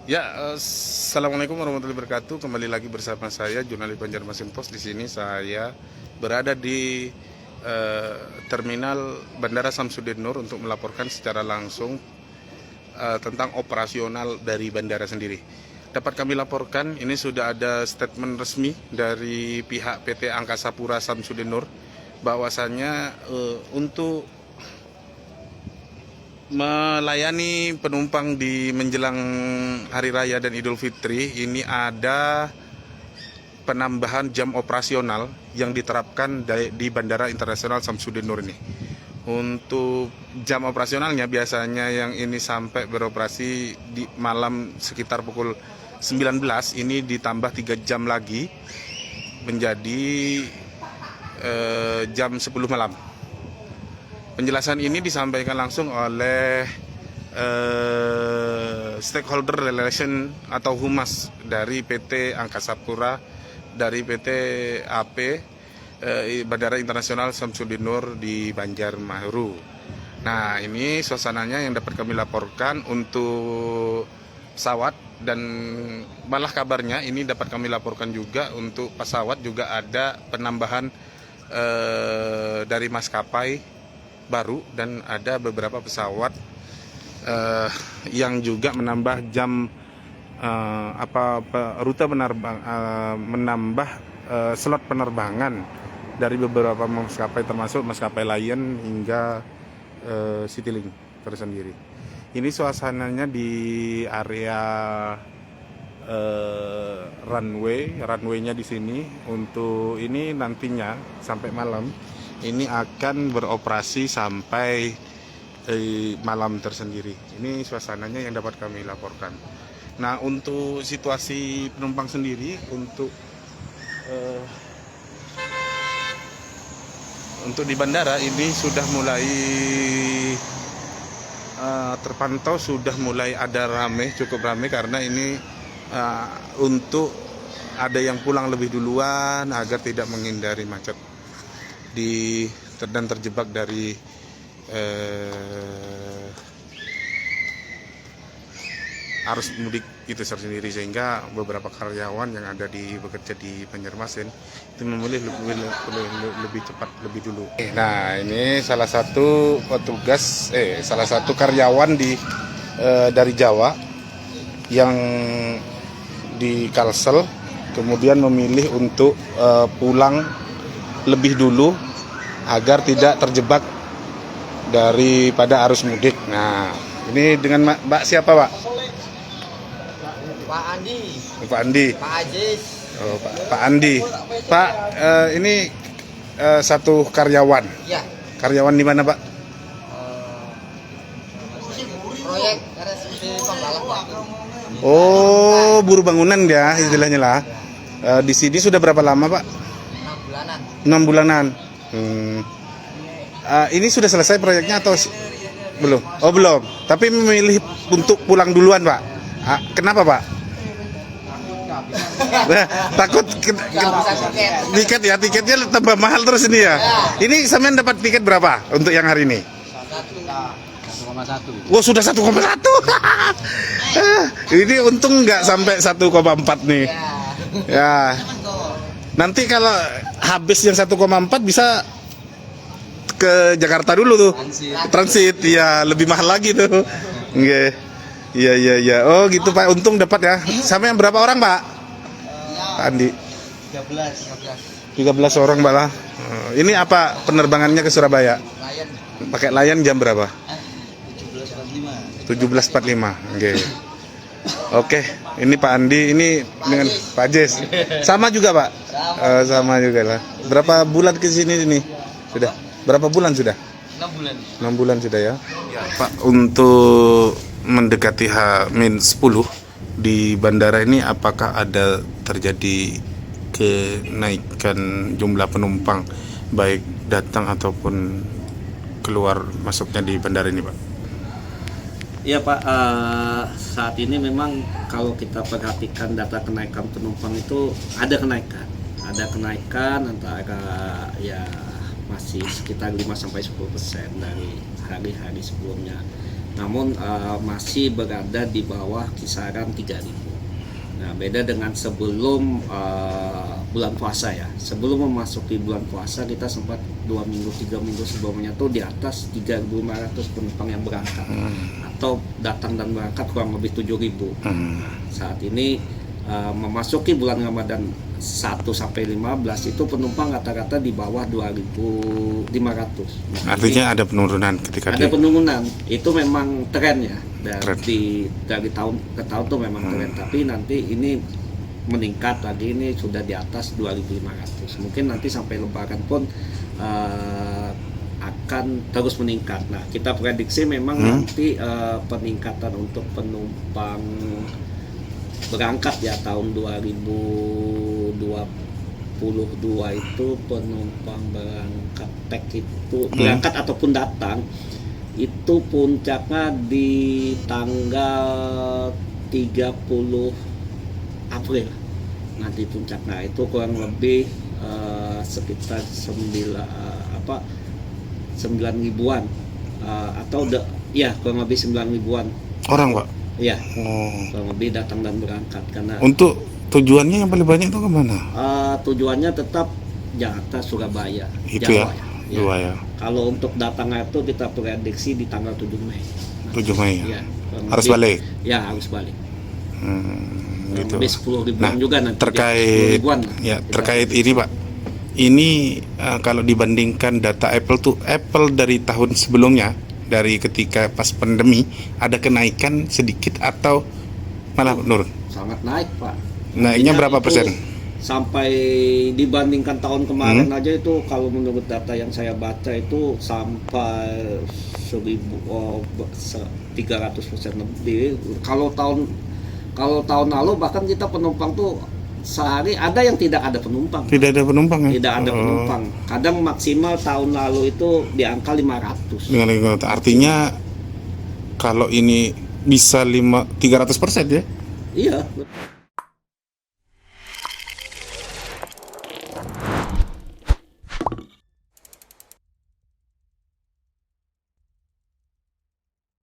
Ya, assalamualaikum warahmatullahi wabarakatuh. Kembali lagi bersama saya, jurnalis Banjarmasin Post. Di sini saya berada di terminal Bandara Samsudin Nur untuk melaporkan secara langsung tentang operasional dari bandara sendiri. Dapat kami laporkan, ini sudah ada statement resmi dari pihak PT Angkasa Pura Samsudin Nur bahwasannya untuk melayani penumpang di menjelang Hari Raya dan Idul Fitri ini ada penambahan jam operasional yang diterapkan di Bandara Internasional Samsudin Nur ini. Untuk jam operasionalnya biasanya yang ini sampai beroperasi di malam sekitar pukul 19, ini ditambah 3 jam lagi menjadi jam 10 malam. Penjelasan ini disampaikan langsung oleh stakeholder relation atau humas dari PT Angkasa Pura, dari PT AP Bandara Internasional Samsudin Nur di Banjarmasin. Nah, ini suasananya yang dapat kami laporkan untuk pesawat, dan malah kabarnya ini dapat kami laporkan juga untuk pesawat juga ada penambahan dari maskapai baru, dan ada beberapa pesawat yang juga menambah jam rute penerbang, menambah slot penerbangan dari beberapa maskapai termasuk maskapai Lion hingga Citylink tersendiri. Ini suasananya di area runway-nya di sini. Untuk ini nantinya sampai malam ini akan beroperasi sampai malam tersendiri. Ini suasananya yang dapat kami laporkan. Nah, untuk situasi penumpang sendiri, untuk di bandara ini sudah mulai terpantau, sudah mulai ada cukup ramai, karena ini untuk ada yang pulang lebih duluan agar tidak menghindari macet dan terjebak dari arus mudik itu sendiri, sehingga beberapa karyawan yang bekerja di Banjarmasin itu memilih lebih cepat lebih dulu. Nah, ini salah satu karyawan dari Jawa yang di Kalsel, kemudian memilih untuk pulang lebih dulu agar tidak terjebak daripada arus mudik. Nah, ini dengan Mbak siapa, Pak? Pak Andi. Pak Andi. Pak Ajis. Oh, Pak Andi. Pak, ini satu karyawan. Ya. Karyawan di mana, Pak? Proyek RSUD Pembalap, Pak. Oh, buruh bangunan dia istilahnya lah. Di sini sudah berapa lama, Pak? 6 bulanan. 6 bulanan. Ini sudah selesai proyeknya atau belum? Oh, belum. Tapi memilih untuk pulang duluan, Pak. Kenapa, Pak? Takut tiketnya tambah mahal terus ini ya. Ini sampean dapat tiket berapa untuk yang hari ini? 1,1. Wah, sudah 1,1. Ini untung nggak sampai 1,4 nih. Ya. Nanti kalau habis yang 1,4 bisa ke Jakarta dulu tuh. Transit ya, lebih mahal lagi tuh. Nggih. Iya. Oh, gitu, Pak. Untung dapat ya. Sama yang berapa orang, Pak? Pak Andi. 13 orang, Pak lah. Ini apa penerbangannya ke Surabaya? Lion. Pakai Lion jam berapa? 17.45. 17.45. Oke, ini Pak Andi, ini dengan Pak Jess. Sama juga, Pak? Sama juga lah. Berapa bulan ke sini ini? Sudah. Berapa bulan sudah? 6 bulan. 6 bulan sudah ya. Ya, Pak, untuk mendekati H-10 di bandara ini, apakah ada terjadi kenaikan jumlah penumpang baik datang ataupun keluar masuknya di bandara ini, Pak? Iya, Pak, saat ini memang kalau kita perhatikan data kenaikan penumpang itu ada kenaikan antara masih sekitar 5-10% dari hari-hari sebelumnya. namun masih berada di bawah kisaran 3.000. Nah, beda dengan sebelum bulan puasa ya. Sebelum memasuki bulan puasa kita sempat 2 minggu 3 minggu sebelumnya tuh di atas 3.500 penumpang yang berangkat atau datang dan berangkat kurang lebih 7.000. Saat ini memasuki bulan Ramadan 1 sampai 15 itu penumpang rata-rata di bawah 2.500. Nah, Artinya ada penurunan ketika ada penurunan. Itu memang tren ya. Tren. Dari tahun ke tahun tuh memang tren, tapi nanti ini meningkat lagi, ini sudah di atas 2.500. Mungkin nanti sampai lebaran pun akan terus meningkat. Nah, kita prediksi memang nanti peningkatan untuk penumpang berangkat ya tahun 2022 itu penumpang berangkat itu berangkat ataupun datang itu puncaknya di tanggal 30 April nanti puncaknya, itu kurang lebih sekitar 9.000-an atau kurang lebih 9.000-an orang, Pak. ya, Oh. kurang lebih datang dan berangkat. Karena Untuk tujuannya yang paling banyak itu kemana? tujuannya tetap Jakarta, Surabaya, Itu Jawa ya, ya. dua ya. Kalau untuk datang itu kita prediksi di tanggal 7 Mei. 7 Mei Ya, kurang harus lebih- balik. Ya, harus balik. Kurang Gitu. lebih 10.000-an Nah, juga nanti. terkait 10.000-an ya kita- terkait ini, Pak. Ini kalau dibandingkan data Apple dari tahun sebelumnya, dari ketika pas pandemi, ada kenaikan sedikit atau malah menurun? sangat naik, Pak. Naiknya Artinya berapa itu persen? Sampai dibandingkan tahun kemarin aja itu, kalau menurut data yang saya baca itu sampai 300% lebih. Kalau tahun lalu bahkan kita penumpang tuh sehari ada yang tidak ada penumpang. Tidak ada penumpang ya? Tidak ada Oh. penumpang. Kadang maksimal tahun lalu itu di angka 500. Artinya kalau ini bisa 300% ya? Iya.